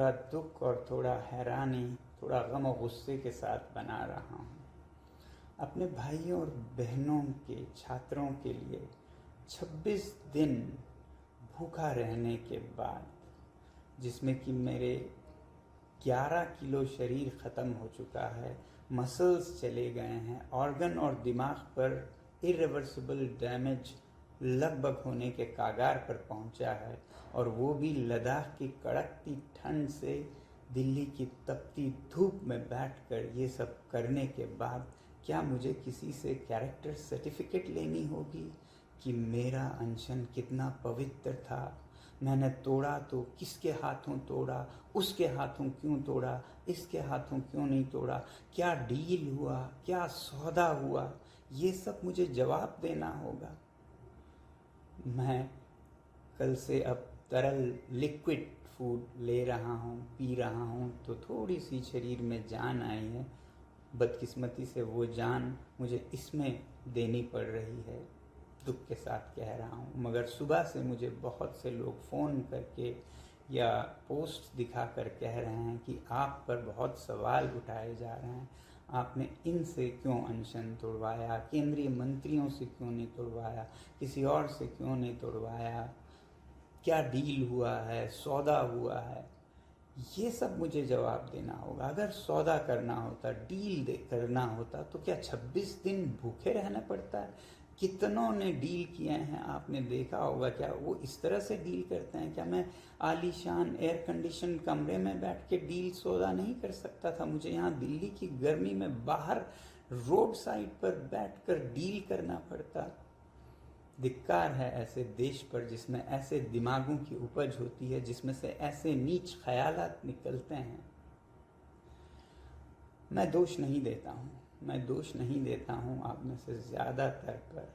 थोड़ा दुख और थोड़ा हैरानी, थोड़ा गम और गुस्से के साथ बना रहा हूँ। अपने भाइयों और बहनों के छात्रों के लिए 26 दिन भूखा रहने के बाद, जिसमें कि मेरे 11 किलो शरीर ख़त्म हो चुका है, मसल्स चले गए हैं, ऑर्गन और दिमाग पर इरिवर्सिबल डैमेज लगभग होने के कागार पर पहुंचा है, और वो भी लद्दाख की कड़कती ठंड से दिल्ली की तपती धूप में बैठकर ये सब करने के बाद क्या मुझे किसी से कैरेक्टर सर्टिफिकेट लेनी होगी कि मेरा अनशन कितना पवित्र था? मैंने तोड़ा तो किसके हाथों तोड़ा, उसके हाथों क्यों तोड़ा, इसके हाथों क्यों नहीं तोड़ा, क्या डील हुआ, क्या सौदा हुआ, ये सब मुझे जवाब देना होगा। मैं कल से अब तरल लिक्विड फूड ले रहा हूँ, पी रहा हूँ, तो थोड़ी सी शरीर में जान आई है। बदकिस्मती से वो जान मुझे इसमें देनी पड़ रही है, दुख के साथ कह रहा हूँ। मगर सुबह से मुझे बहुत से लोग फ़ोन करके या पोस्ट दिखा कर कह रहे हैं कि आप पर बहुत सवाल उठाए जा रहे हैं, आपने इनसे क्यों अनशन तोड़वाया, केंद्रीय मंत्रियों से क्यों नहीं तोड़वाया, किसी और से क्यों नहीं तोड़वाया, क्या डील हुआ है, सौदा हुआ है। ये सब मुझे जवाब देना होगा। अगर सौदा करना होता, डील करना होता, तो क्या 26 दिन भूखे रहना पड़ता है? कितनों ने डील किए हैं, आपने देखा होगा। क्या वो इस तरह से डील करते हैं? क्या मैं आलीशान एयर कंडीशन कमरे में बैठ के डील सौदा नहीं कर सकता था? मुझे यहाँ दिल्ली की गर्मी में बाहर रोड साइड पर बैठकर डील करना पड़ता। धिक्कार है ऐसे देश पर जिसमें ऐसे दिमागों की उपज होती है, जिसमें से ऐसे नीच ख्यालात निकलते हैं। मैं दोष नहीं देता हूँ आप में से ज़्यादातर पर,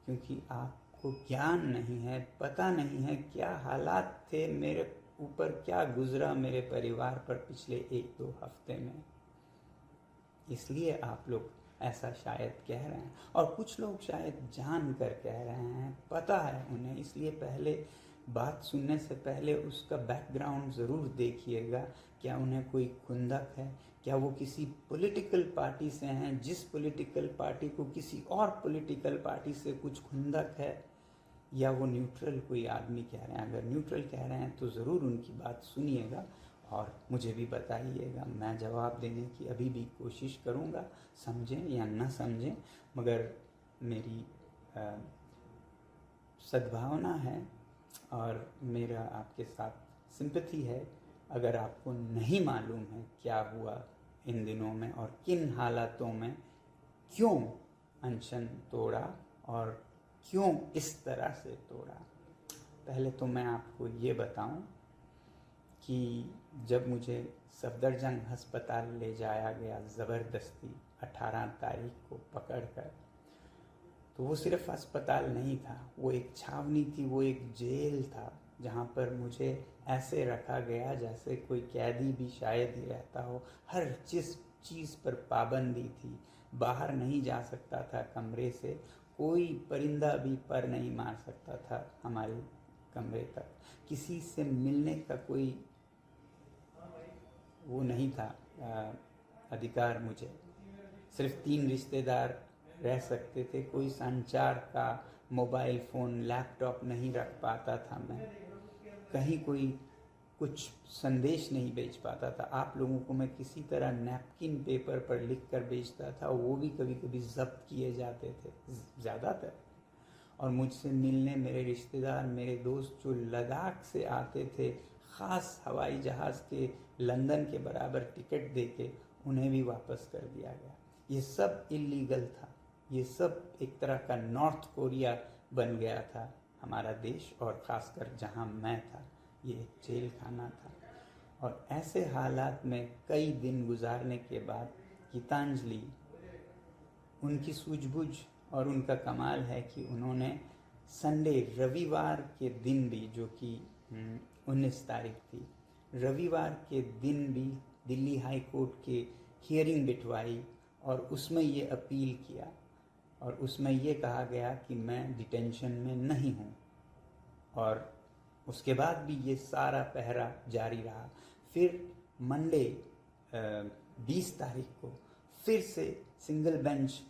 क्योंकि आपको ज्ञान नहीं है, पता नहीं है क्या हालात थे मेरे ऊपर, क्या गुजरा मेरे परिवार पर पिछले 1-2 हफ्ते में, इसलिए आप लोग ऐसा शायद कह रहे हैं। और कुछ लोग शायद जान कर कह रहे हैं, पता है उन्हें, इसलिए पहले बात सुनने से पहले उसका बैकग्राउंड ज़रूर देखिएगा। क्या उन्हें कोई खुंदक है? क्या वो किसी पॉलिटिकल पार्टी से हैं, जिस पॉलिटिकल पार्टी को किसी और पॉलिटिकल पार्टी से कुछ खुंदक है? या वो न्यूट्रल कोई आदमी कह रहे हैं? अगर न्यूट्रल कह रहे हैं तो ज़रूर उनकी बात सुनिएगा और मुझे भी बताइएगा। मैं जवाब देने की अभी भी कोशिश करूँगा, समझें या न समझें, मगर मेरी सद्भावना है और मेरा आपके साथ सिंपैथी है। अगर आपको नहीं मालूम है क्या हुआ इन दिनों में और किन हालातों में क्यों अनशन तोड़ा और क्यों इस तरह से तोड़ा, पहले तो मैं आपको ये बताऊं कि जब मुझे सफदरजंग अस्पताल ले जाया गया ज़बरदस्ती 18 तारीख को पकड़कर, तो वो सिर्फ अस्पताल नहीं था, वो एक छावनी थी, वो एक जेल था, जहाँ पर मुझे ऐसे रखा गया जैसे कोई कैदी भी शायद ही रहता हो। हर चीज़ पर पाबंदी थी, बाहर नहीं जा सकता था कमरे से, कोई परिंदा भी पर नहीं मार सकता था हमारे कमरे तक, किसी से मिलने का कोई वो नहीं था अधिकार। मुझे सिर्फ 3 रिश्तेदार रह सकते थे, कोई संचार का मोबाइल फ़ोन लैपटॉप नहीं रख पाता था, मैं कहीं कोई कुछ संदेश नहीं भेज पाता था। आप लोगों को मैं किसी तरह नैपकिन पेपर पर लिख कर भेजता था, वो भी कभी कभी जब्त किए जाते थे ज़्यादातर। और मुझसे मिलने मेरे रिश्तेदार, मेरे दोस्त जो लद्दाख से आते थे, ख़ास हवाई जहाज़ के लंदन के बराबर टिकट देके, उन्हें भी वापस कर दिया गया। ये सब इलीगल था, ये सब एक तरह का नॉर्थ कोरिया बन गया था हमारा देश, और ख़ासकर जहाँ मैं था ये एक जेल खाना था। और ऐसे हालात में कई दिन गुजारने के बाद गीतांजलि, उनकी सूझबूझ और उनका कमाल है कि उन्होंने संडे, रविवार के दिन भी, जो कि 19 तारीख थी, रविवार के दिन भी दिल्ली हाई कोर्ट के हियरिंग बिठवाई और उसमें ये अपील किया और उसमें ये कहा गया कि मैं डिटेंशन में नहीं हूँ। और उसके बाद भी ये सारा पहरा जारी रहा। फिर मंडे 20 तारीख को फिर से सिंगल बेंच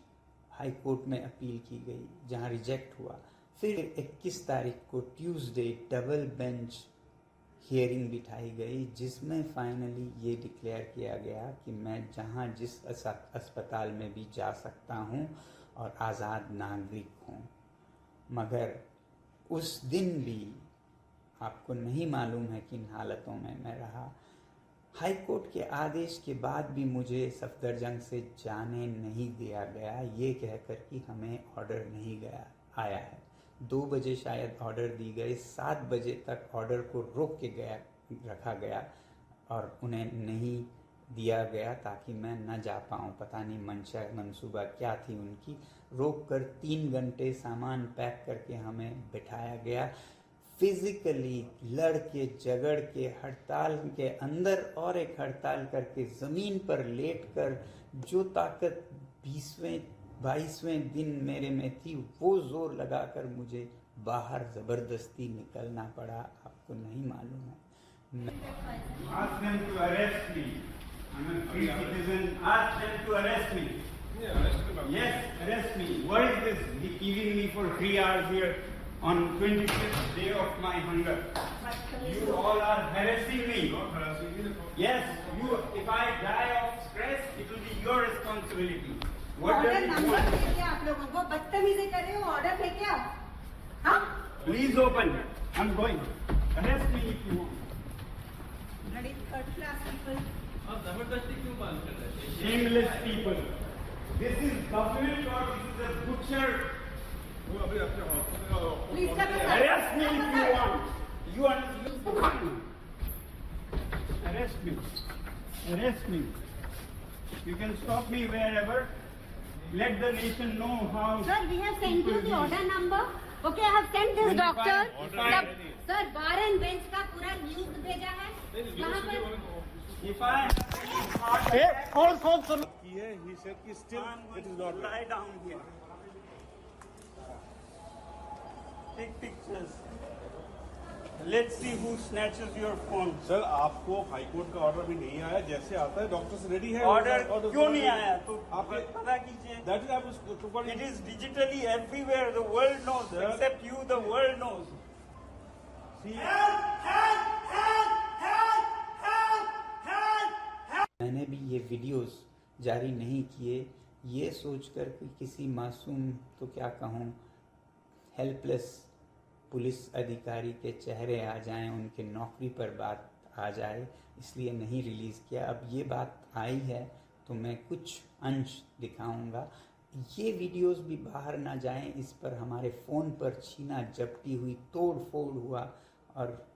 हाई कोर्ट में अपील की गई जहां रिजेक्ट हुआ। फिर 21 तारीख को ट्यूसडे डबल बेंच हियरिंग बिठाई गई जिसमें फाइनली ये डिक्लेयर किया गया कि मैं जहां जिस अस्पताल में भी जा सकता हूं और आज़ाद नागरिक हूं। मगर उस दिन भी आपको नहीं मालूम है किन हालतों में मैं रहा। हाई कोर्ट के आदेश के बाद भी मुझे सफदरजंग से जाने नहीं दिया गया, ये कहकर कि हमें ऑर्डर नहीं आया है। 2 बजे शायद ऑर्डर दी गई, 7 बजे तक ऑर्डर को रोक के रखा गया और उन्हें नहीं दिया गया ताकि मैं न जा पाऊँ। पता नहीं मंसूबा क्या थी उनकी। रोक कर 3 घंटे सामान पैक करके हमें बिठाया गया। फिजिकली लड़ के झगड़ के हड़ताल के अंदर और एक हड़ताल करके ज़मीन पर लेट कर जो ताकत 22वें दिन मेरे में थी वो जोर लगाकर मुझे बाहर ज़बरदस्ती निकलना पड़ा। आपको नहीं मालूम है। Ask them to arrest me. I'm a free citizen. Ask them to arrest me. Yes, arrest me. What is this? Keeping me for 3 hours here on 25th day of my hunger. You all are harassing me. Yes, you. If I die of stress, it will be your responsibility. What does it want? आप लोगों को बदतमीजी कर रहे हो, order लेके आओ। हाँ? Please open. I'm going. Arrest me if you want. Bloody third class people. आप जबरदस्ती क्यों बात कर रहे हैं? Shameless people. This is government or this is a butcher? Please arrest me if you want. You understand? Arrest me. Arrest me. You can stop me wherever. Let the nation know how. Sir, we have sent you the order number. Okay, I have sent this doctor. Sir, bar and bench का पूरा news भेजा है. वहाँ पर. If I. कौन he said कि still it is not. Lie down here. Take pictures. Let's see who snatches your phone. Sir आपको high court का ऑर्डर भी नहीं आया, जैसे आता है डॉक्टर्स रेडी है। ऑर्डर क्यों नहीं आया तो आप पता कीजिए। That is आप It is digitally everywhere. The world knows. Sir. Except you, the world knows. See, मैंने भी ये वीडियोस जारी नहीं किए, ये सोचकर कि किसी मासूम तो क्या कहूँ हेल्पलेस पुलिस अधिकारी के चेहरे आ जाएं, उनके नौकरी पर बात आ जाए, इसलिए नहीं रिलीज़ किया। अब ये बात आई है तो मैं कुछ अंश दिखाऊंगा। ये वीडियोस भी बाहर ना जाएं, इस पर हमारे फ़ोन पर छीना झपटी हुई, तोड़ फोड़ हुआ और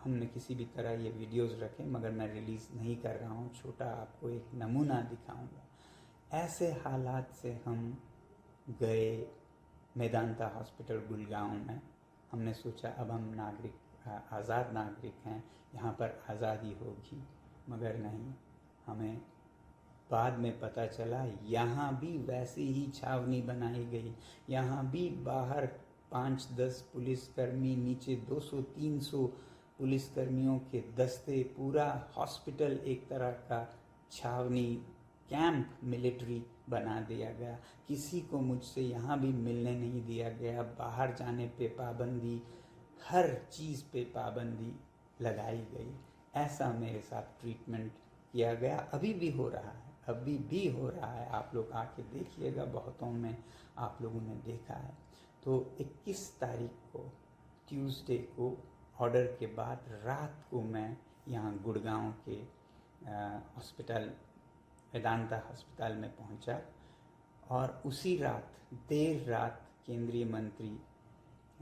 हमने किसी भी तरह ये वीडियोस रखे, मगर मैं रिलीज़ नहीं कर रहा हूँ। छोटा आपको एक नमूना दिखाऊंगा। ऐसे हालात से हम गए मेदांता हॉस्पिटल गुड़गांव में। हमने सोचा अब हम आज़ाद नागरिक हैं, यहाँ पर आज़ादी होगी, मगर नहीं। हमें बाद में पता चला यहाँ भी वैसी ही छावनी बनाई गई। यहाँ भी बाहर 5-10 पुलिसकर्मी, नीचे 200-300 पुलिसकर्मियों के दस्ते, पूरा हॉस्पिटल एक तरह का छावनी कैंप मिलिट्री बना दिया गया। किसी को मुझसे यहाँ भी मिलने नहीं दिया गया। बाहर जाने पे पाबंदी, हर चीज़ पे पाबंदी लगाई गई। ऐसा मेरे साथ ट्रीटमेंट किया गया। अभी भी हो रहा है, अभी भी हो रहा है। आप लोग आके देखिएगा, बहुतों में आप लोगों ने देखा है। तो 21 तारीख को ट्यूसडे को ऑर्डर के बाद रात को मैं यहाँ गुड़गांव के हॉस्पिटल वेदांता अस्पताल में पहुंचा और उसी रात देर रात केंद्रीय मंत्री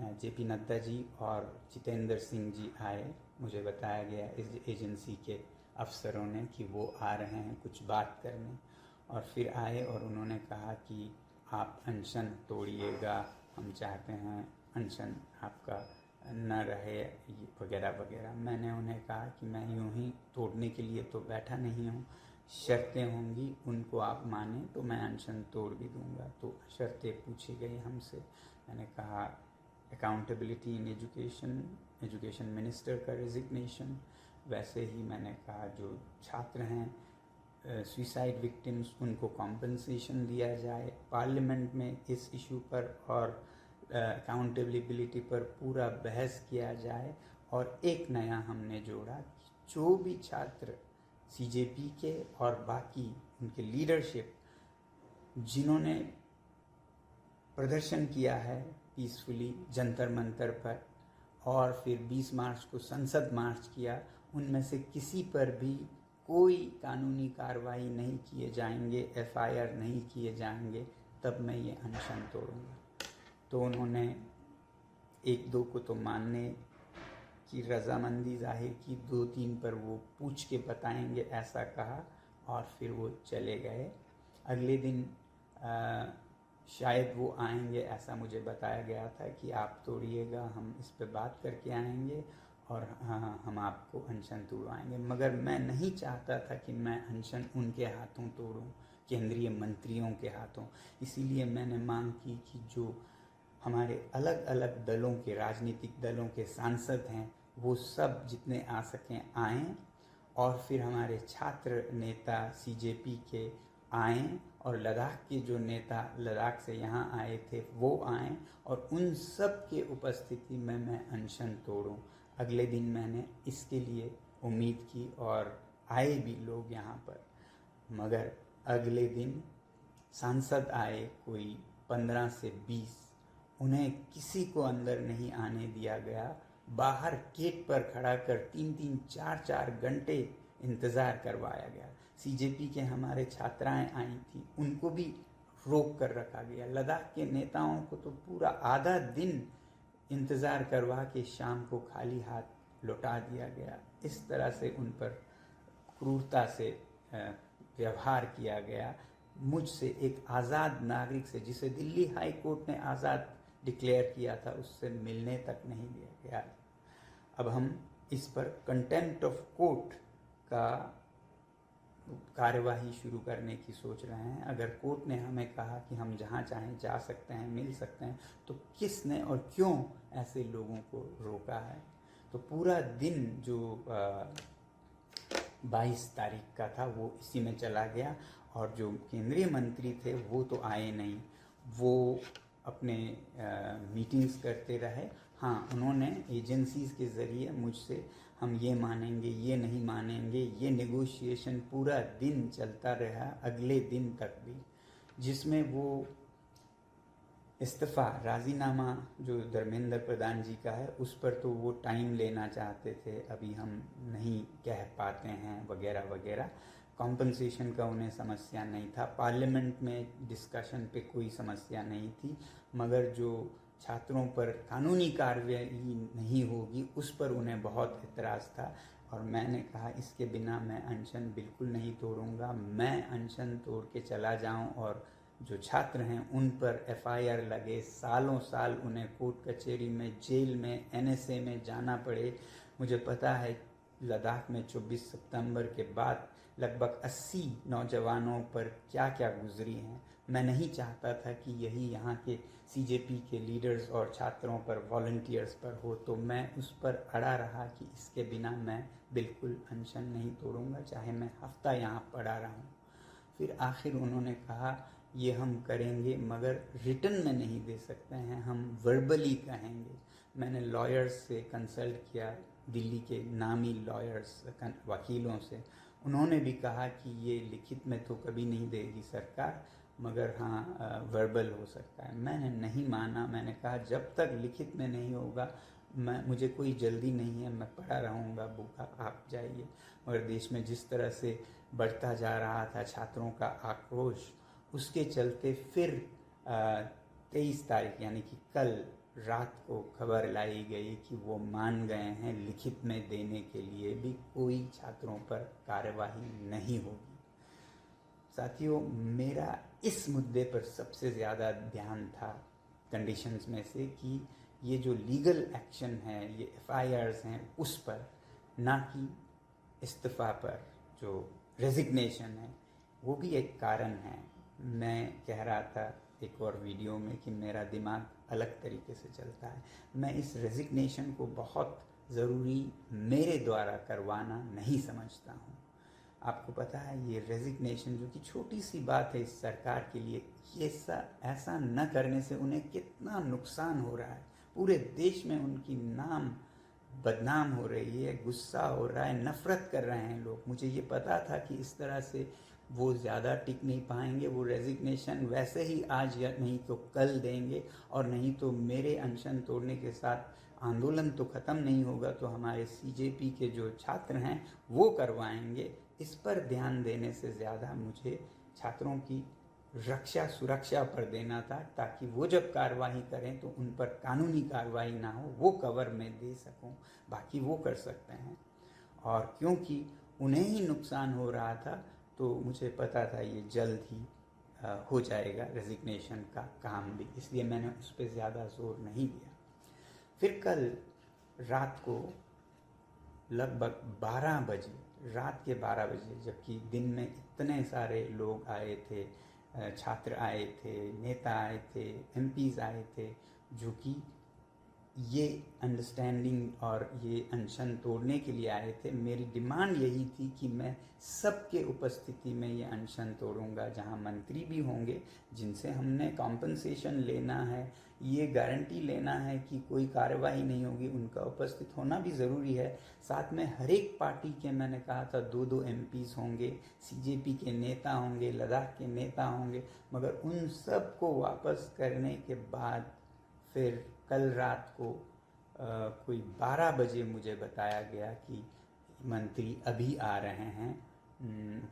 जेपी नड्डा जी और जितेंद्र सिंह जी आए। मुझे बताया गया इस एजेंसी के अफसरों ने कि वो आ रहे हैं कुछ बात करने, और फिर आए और उन्होंने कहा कि आप अनशन तोड़िएगा, हम चाहते हैं अनशन आपका न रहे वगैरह वगैरह। मैंने उन्हें कहा कि मैं यूं ही तोड़ने के लिए तो बैठा नहीं हूँ, शर्तें होंगी, उनको आप माने तो मैं अनशन तोड़ भी दूंगा। तो शर्तें पूछी गई हमसे। मैंने कहा अकाउंटेबिलिटी इन एजुकेशन मिनिस्टर का रेजिग्नेशन, वैसे ही मैंने कहा जो छात्र हैं सुसाइड विक्टिम्स उनको कॉम्पनसेशन दिया जाए, पार्लियामेंट में इस इशू पर और अकाउंटेबिलिटी पर पूरा बहस किया जाए। और एक नया हमने जोड़ा कि जो भी छात्र सीजेपी के और बाकी उनके लीडरशिप जिन्होंने प्रदर्शन किया है पीसफुली जंतर मंतर पर और फिर 20 मार्च को संसद मार्च किया, उनमें से किसी पर भी कोई कानूनी कार्रवाई नहीं किए जाएंगे, एफआईआर नहीं किए जाएंगे, तब मैं ये अनशन तोड़ूंगा। तो उन्होंने एक दो को तो मानने की रजामंदी जाहिर की, 2-3 पर वो पूछ के बताएंगे ऐसा कहा और फिर वो चले गए। अगले दिन शायद वो आएंगे ऐसा मुझे बताया गया था कि आप तोड़िएगा, हम इस पे बात करके आएंगे और हाँ हम आपको अनशन तोड़वाएंगे। मगर मैं नहीं चाहता था कि मैं अनशन उनके हाथों तोड़ूं, केंद्रीय मंत्रियों के हाथों। इसीलिए मैंने मांग की कि जो हमारे अलग अलग दलों के राजनीतिक दलों के सांसद हैं वो सब जितने आ सकें आएं और फिर हमारे छात्र नेता सीजेपी के आएं और लद्दाख के जो नेता लद्दाख से यहाँ आए थे वो आएं और उन सब के उपस्थिति में मैं अनशन तोड़ूं। अगले दिन मैंने इसके लिए उम्मीद की और आए भी लोग यहाँ पर। मगर अगले दिन सांसद आए कोई 15 से 20, उन्हें किसी को अंदर नहीं आने दिया गया। बाहर गेट पर खड़ा कर 3-3, 4-4 घंटे इंतज़ार करवाया गया। सीजेपी के हमारे छात्राएं आई थी, उनको भी रोक कर रखा गया। लद्दाख के नेताओं को तो पूरा आधा दिन इंतज़ार करवा के शाम को खाली हाथ लौटा दिया गया। इस तरह से उन पर क्रूरता से व्यवहार किया गया। मुझसे एक आज़ाद नागरिक से, जिसे दिल्ली हाई कोर्ट ने आज़ाद डिक्लेयर किया था, उससे मिलने तक नहीं दिया गया। अब हम इस पर कंटेम्प्ट ऑफ कोर्ट का कार्यवाही शुरू करने की सोच रहे हैं। अगर कोर्ट ने हमें कहा कि हम जहाँ चाहें जा सकते हैं, मिल सकते हैं, तो किसने और क्यों ऐसे लोगों को रोका है? तो पूरा दिन जो 22 तारीख का था वो इसी में चला गया। और जो केंद्रीय मंत्री थे वो तो आए नहीं, वो अपने मीटिंग्स करते रहे। हाँ, उन्होंने एजेंसीज़ के ज़रिए मुझसे हम ये मानेंगे, ये नहीं मानेंगे, ये नेगोशिएशन पूरा दिन चलता रहा, अगले दिन तक भी, जिसमें वो इस्तीफ़ा राज़ीनामा जो धर्मेंद्र प्रधान जी का है उस पर तो वो टाइम लेना चाहते थे, अभी हम नहीं कह पाते हैं वगैरह वगैरह। कॉम्पनसेशन का उन्हें समस्या नहीं था, पार्लियामेंट में डिस्कशन पे कोई समस्या नहीं थी, मगर जो छात्रों पर कानूनी कार्रवाई नहीं होगी उस पर उन्हें बहुत एतराज़ था। और मैंने कहा इसके बिना मैं अनशन बिल्कुल नहीं तोड़ूंगा। मैं अनशन तोड़ के चला जाऊं और जो छात्र हैं उन पर एफआईआर लगे, सालों साल उन्हें कोर्ट कचहरी में, जेल में, एनएसए में जाना पड़े। मुझे पता है लद्दाख में 24 सितंबर के बाद लगभग 80 नौजवानों पर क्या क्या गुजरी हैं। मैं नहीं चाहता था कि यही यहाँ के सीजेपी के लीडर्स और छात्रों पर, वॉलंटियर्स पर हो, तो मैं उस पर अड़ा रहा कि इसके बिना मैं बिल्कुल अनशन नहीं तोड़ूंगा, चाहे मैं हफ्ता यहाँ पड़ा रहूँ। फिर आखिर उन्होंने कहा ये हम करेंगे मगर रिटन में नहीं दे सकते हैं, हम वर्बली कहेंगे। मैंने लॉयर्स से कंसल्ट किया, दिल्ली के नामी लॉयर्स, वकीलों से। उन्होंने भी कहा कि ये लिखित में तो कभी नहीं देगी सरकार, मगर हाँ वर्बल हो सकता है। मैंने नहीं माना, मैंने कहा जब तक लिखित में नहीं होगा मुझे कोई जल्दी नहीं है, मैं पड़ा रहूँगा भूखा, आप जाइए। मगर देश में जिस तरह से बढ़ता जा रहा था छात्रों का आक्रोश, उसके चलते फिर 23 तारीख यानी कि कल रात को खबर लाई गई कि वो मान गए हैं लिखित में देने के लिए भी कोई छात्रों पर कार्यवाही नहीं होगी। साथियों, मेरा इस मुद्दे पर सबसे ज़्यादा ध्यान था कंडीशंस में से कि ये जो लीगल एक्शन है, ये एफआईआर्स हैं उस पर, ना कि इस्तीफ़ा पर। जो रेजिग्नेशन है वो भी एक कारण है। मैं कह रहा था एक और वीडियो में कि मेरा दिमाग अलग तरीके से चलता है। मैं इस रेजिग्नेशन को बहुत ज़रूरी मेरे द्वारा करवाना नहीं समझता हूँ। आपको पता है ये रेजिग्नेशन जो कि छोटी सी बात है इस सरकार के लिए, ये ऐसा न करने से उन्हें कितना नुकसान हो रहा है। पूरे देश में उनकी नाम बदनाम हो रही है, गुस्सा हो रहा है, नफ़रत कर रहे हैं लोग। मुझे ये पता था कि इस तरह से वो ज़्यादा टिक नहीं पाएंगे। वो रेजिग्नेशन वैसे ही आज या नहीं तो कल देंगे, और नहीं तो मेरे अनशन तोड़ने के साथ आंदोलन तो ख़त्म नहीं होगा, तो हमारे सीजेपी के जो छात्र हैं वो करवाएंगे। इस पर ध्यान देने से ज़्यादा मुझे छात्रों की रक्षा सुरक्षा पर देना था, ताकि वो जब कार्रवाई करें तो उन पर कानूनी कार्रवाई ना हो, वो कवर में दे सकूं। बाकी वो कर सकते हैं, और क्योंकि उन्हें ही नुकसान हो रहा था तो मुझे पता था ये जल्द ही हो जाएगा रेजिग्नेशन का काम भी, इसलिए मैंने उस पर ज़्यादा जोर नहीं दिया। फिर कल रात को लगभग 12 बजे, रात के 12 बजे, जबकि दिन में इतने सारे लोग आए थे, छात्र आए थे, नेता आए थे, एमपीज आए थे, जो कि ये अंडरस्टैंडिंग और ये अनशन तोड़ने के लिए आए थे। मेरी डिमांड यही थी कि मैं सबके उपस्थिति में ये अनशन तोड़ूंगा, जहां मंत्री भी होंगे, जिनसे हमने कॉम्पनसेशन लेना है, ये गारंटी लेना है कि कोई कार्रवाई नहीं होगी, उनका उपस्थित होना भी ज़रूरी है। साथ में हर एक पार्टी के, मैंने कहा था 2-2 एमपीज होंगे, सीजेपी के नेता होंगे, लद्दाख के नेता होंगे, मगर उन सब को वापस करने के बाद फिर कल रात को कोई 12 बजे मुझे बताया गया कि मंत्री अभी आ रहे हैं,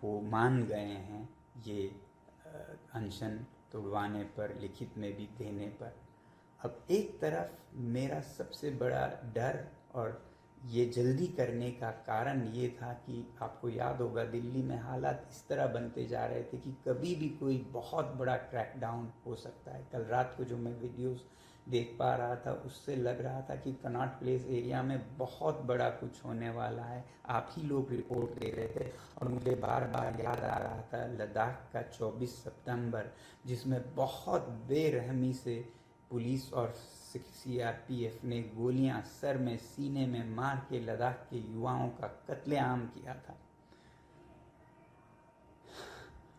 वो मान गए हैं ये अनशन तोड़वाने पर, लिखित में भी देने पर। अब एक तरफ मेरा सबसे बड़ा डर और ये जल्दी करने का कारण ये था कि आपको याद होगा दिल्ली में हालात इस तरह बनते जा रहे थे कि कभी भी कोई बहुत बड़ा क्रैकडाउन हो सकता है। कल रात को जो मैं वीडियोस देख पा रहा था उससे लग रहा था कि कनॉट प्लेस एरिया में बहुत बड़ा कुछ होने वाला है। आप ही लोग रिपोर्ट दे रहे थे, और मुझे बार बार याद आ रहा था लद्दाख का 24 सितंबर, जिसमें बहुत बेरहमी से पुलिस और सीआरपीएफ ने गोलियां सर में, सीने में मार के लद्दाख के युवाओं का कत्लेआम किया था,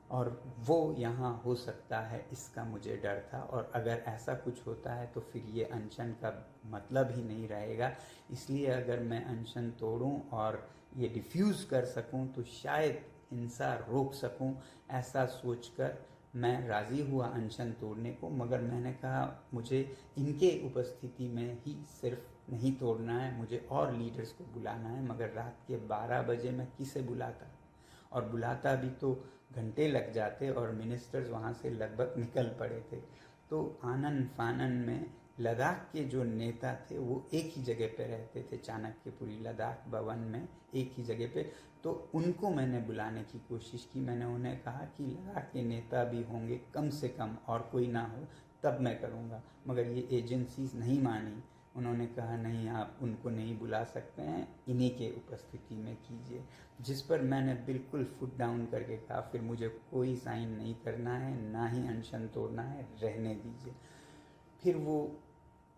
और वो यहाँ हो सकता है, इसका मुझे डर था। और अगर ऐसा कुछ होता है तो फिर ये अनशन का मतलब ही नहीं रहेगा। इसलिए अगर मैं अनशन तोड़ूं और ये डिफ्यूज़ कर सकूं तो शायद हिंसा रोक सकूं, ऐसा सोचकर मैं राज़ी हुआ अनशन तोड़ने को। मगर मैंने कहा मुझे इनके उपस्थिति में ही सिर्फ नहीं तोड़ना है, मुझे और लीडर्स को बुलाना है। मगर रात के 12 बजे मैं किसे बुलाता, और बुलाता भी तो घंटे लग जाते, और मिनिस्टर्स वहाँ से लगभग निकल पड़े थे। तो आनन फानन में लद्दाख के जो नेता थे वो एक ही जगह पे रहते थे, चाणक्यपुरी लद्दाख भवन में एक ही जगह पे। तो उनको मैंने बुलाने की कोशिश की। मैंने उन्हें कहा कि लद्दाख के नेता भी होंगे कम से कम, और कोई ना हो तब मैं करूँगा। मगर ये एजेंसीज नहीं मानी। उन्होंने कहा नहीं, आप उनको नहीं बुला सकते हैं, इन्हीं के उपस्थिति में कीजिए। जिस पर मैंने बिल्कुल फुट डाउन करके कहा फिर मुझे कोई साइन नहीं करना है, ना ही अनशन तोड़ना है, रहने दीजिए। फिर वो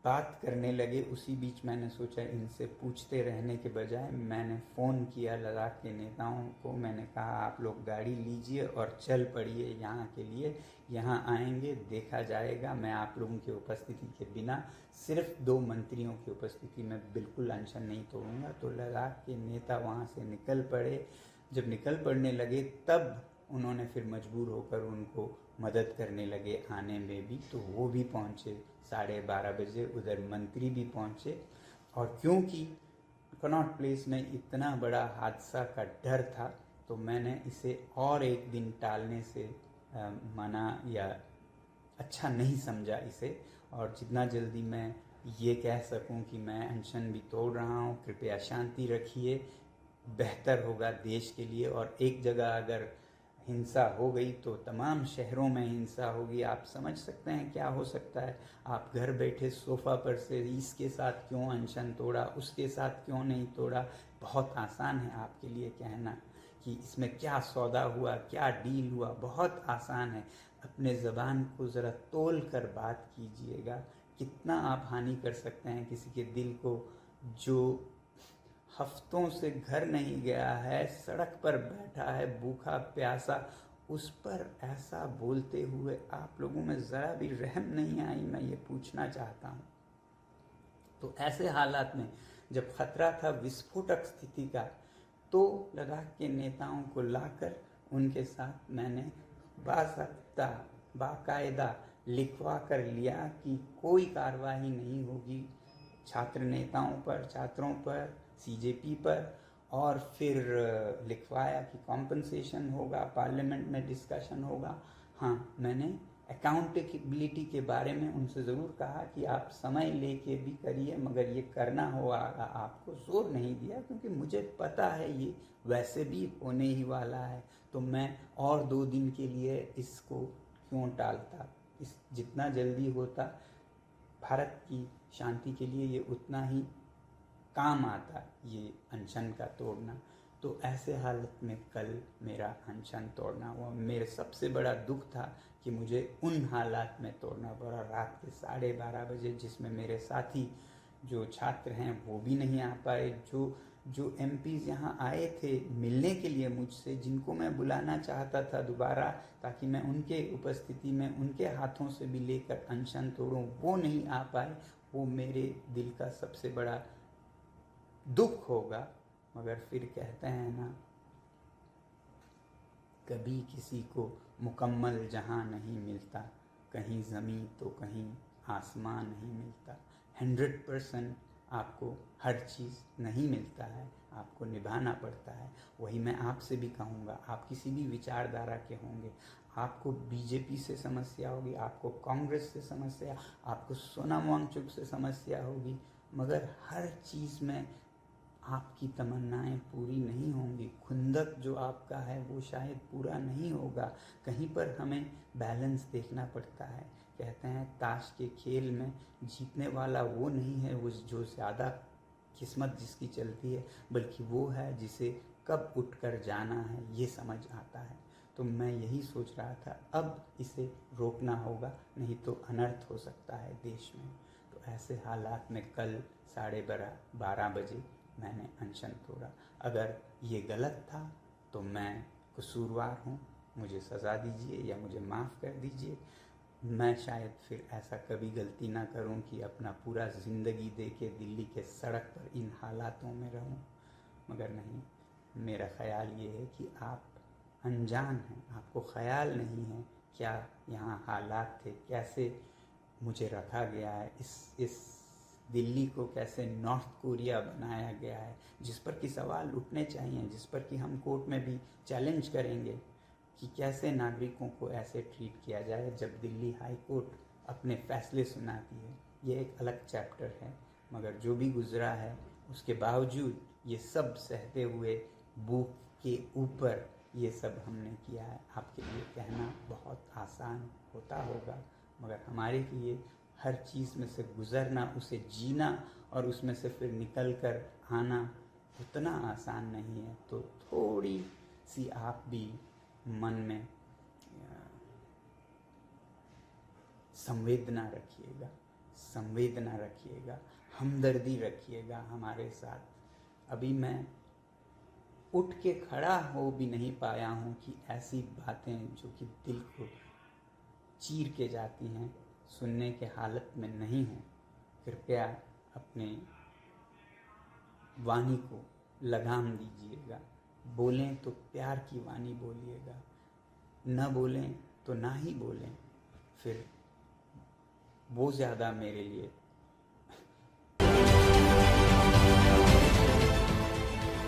बात करने लगे। उसी बीच मैंने सोचा इनसे पूछते रहने के बजाय मैंने फ़ोन किया लद्दाख के नेताओं को। मैंने कहा आप लोग गाड़ी लीजिए और चल पड़िए यहाँ के लिए, यहाँ आएंगे, देखा जाएगा। मैं आप लोगों की उपस्थिति के बिना, सिर्फ 2 मंत्रियों की उपस्थिति में बिल्कुल अनशन नहीं तोड़ूंगा। तो लद्दाख के नेता वहाँ से निकल पड़े। जब निकल पड़ने लगे तब उन्होंने फिर मजबूर होकर उनको मदद करने लगे आने में भी। तो वो भी पहुँचे 12:30 बजे, उधर मंत्री भी पहुँचे। और क्योंकि कनॉट प्लेस में इतना बड़ा हादसा का डर था तो मैंने इसे और एक दिन टालने से मना या अच्छा नहीं समझा इसे। और जितना जल्दी मैं ये कह सकूं कि मैं अनशन भी तोड़ रहा हूं, कृपया शांति रखिए, बेहतर होगा देश के लिए। और एक जगह अगर हिंसा हो गई तो तमाम शहरों में हिंसा होगी। आप समझ सकते हैं क्या हो सकता है। आप घर बैठे सोफ़ा पर से इसके साथ क्यों अनशन तोड़ा, उसके साथ क्यों नहीं तोड़ा, बहुत आसान है आपके लिए कहना कि इसमें क्या सौदा हुआ, क्या डील हुआ, बहुत आसान है। अपने ज़बान को ज़रा तोल कर बात कीजिएगा। कितना आप हानि कर सकते हैं किसी के दिल को जो हफ्तों से घर नहीं गया है, सड़क पर बैठा है भूखा प्यासा, उस पर ऐसा बोलते हुए आप लोगों में ज़रा भी रहम नहीं आई, मैं ये पूछना चाहता हूँ। तो ऐसे हालात में जब खतरा था विस्फोटक स्थिति का, तो लद्दाख के नेताओं को लाकर उनके साथ मैंने बाकायदा लिखवा कर लिया कि कोई कार्रवाई नहीं होगी छात्र नेताओं पर, छात्रों पर, सीजेपी पर, और फिर लिखवाया कि कॉम्पनसेशन होगा, पार्लियामेंट में डिस्कशन होगा। हाँ, मैंने अकाउंटेबिलिटी के बारे में उनसे ज़रूर कहा कि आप समय लेके भी करिए, मगर ये करना होगा आपको, जोर नहीं दिया, क्योंकि मुझे पता है ये वैसे भी होने ही वाला है, तो मैं और 2 दिन के लिए इसको क्यों टालता। इस जितना जल्दी होता भारत की शांति के लिए ये उतना ही काम आता, ये अनशन का तोड़ना। तो ऐसे हालत में कल मेरा अनशन तोड़ना हुआ। मेरे सबसे बड़ा दुख था कि मुझे उन हालात में तोड़ना पड़ा, रात के 12:30 बजे, जिसमें मेरे साथी जो छात्र हैं वो भी नहीं आ पाए, जो एमपीज़ यहाँ आए थे मिलने के लिए मुझसे, जिनको मैं बुलाना चाहता था दोबारा ताकि मैं उनके उपस्थिति में उनके हाथों से भी लेकर अनशन तोड़ूं, वो नहीं आ पाए। वो मेरे दिल का सबसे बड़ा दुख होगा। मगर फिर कहते हैं ना, कभी किसी को मुकम्मल जहां नहीं मिलता, कहीं ज़मीं तो कहीं आसमान नहीं मिलता। 100% आपको हर चीज़ नहीं मिलता है, आपको निभाना पड़ता है। वही मैं आपसे भी कहूँगा, आप किसी भी विचारधारा के होंगे, आपको बीजेपी से समस्या होगी, आपको कांग्रेस से समस्या, आपको सोनाम वांगचुक से समस्या होगी, मगर हर चीज़ में आपकी तमन्नाएं पूरी नहीं होंगी। खुंदक जो आपका है वो शायद पूरा नहीं होगा। कहीं पर हमें बैलेंस देखना पड़ता है। कहते हैं ताश के खेल में जीतने वाला वो नहीं है वो जो ज़्यादा किस्मत जिसकी चलती है, बल्कि वो है जिसे कब उठकर जाना है ये समझ आता है। तो मैं यही सोच रहा था, अब इसे रोकना होगा, नहीं तो अनर्थ हो सकता है देश में। तो ऐसे हालात में कल 12:30 बजे मैंने अनशन तोड़ा। अगर ये गलत था तो मैं कसूरवार हूँ, मुझे सज़ा दीजिए या मुझे माफ़ कर दीजिए। मैं शायद फिर ऐसा कभी गलती ना करूं कि अपना पूरा ज़िंदगी दे के दिल्ली के सड़क पर इन हालातों में रहूं। मगर नहीं, मेरा ख्याल ये है कि आप अनजान हैं, आपको ख्याल नहीं है क्या यहाँ हालात थे, कैसे मुझे रखा गया है, इस दिल्ली को कैसे नॉर्थ कोरिया बनाया गया है, जिस पर कि सवाल उठने चाहिए, जिस पर कि हम कोर्ट में भी चैलेंज करेंगे कि कैसे नागरिकों को ऐसे ट्रीट किया जाए जब दिल्ली हाई कोर्ट अपने फैसले सुनाती है। ये एक अलग चैप्टर है, मगर जो भी गुजरा है उसके बावजूद ये सब सहते हुए भूख के ऊपर ये सब हमने किया है। आपके लिए कहना बहुत आसान होता होगा, मगर हमारे लिए हर चीज़ में से गुज़रना, उसे जीना और उसमें से फिर निकल कर आना उतना आसान नहीं है। तो थोड़ी सी आप भी मन में संवेदना रखिएगा, हमदर्दी रखिएगा हमारे साथ। अभी मैं उठ के खड़ा हो भी नहीं पाया हूँ कि ऐसी बातें जो कि दिल को चीर के जाती हैं सुनने के हालत में नहीं हूँ। कृपया अपने वाणी को लगाम दीजिएगा। बोलें तो प्यार की वाणी बोलिएगा, न बोलें तो ना ही बोलें, फिर वो ज़्यादा मेरे लिए।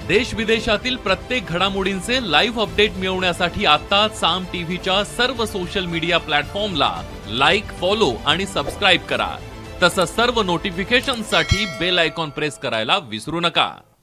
देश विदेशातील प्रत्येक घडामोडींचे लाईव्ह अपडेट मिळवण्यासाठी आता साम टीव्हीच्या सर्व सोशल मीडिया प्लॅटफॉर्मला लाईक, फॉलो आणि सबस्क्राईब करा। तसंच सर्व नोटिफिकेशनसाठी बेल आयकॉन प्रेस करायला विसरू नका।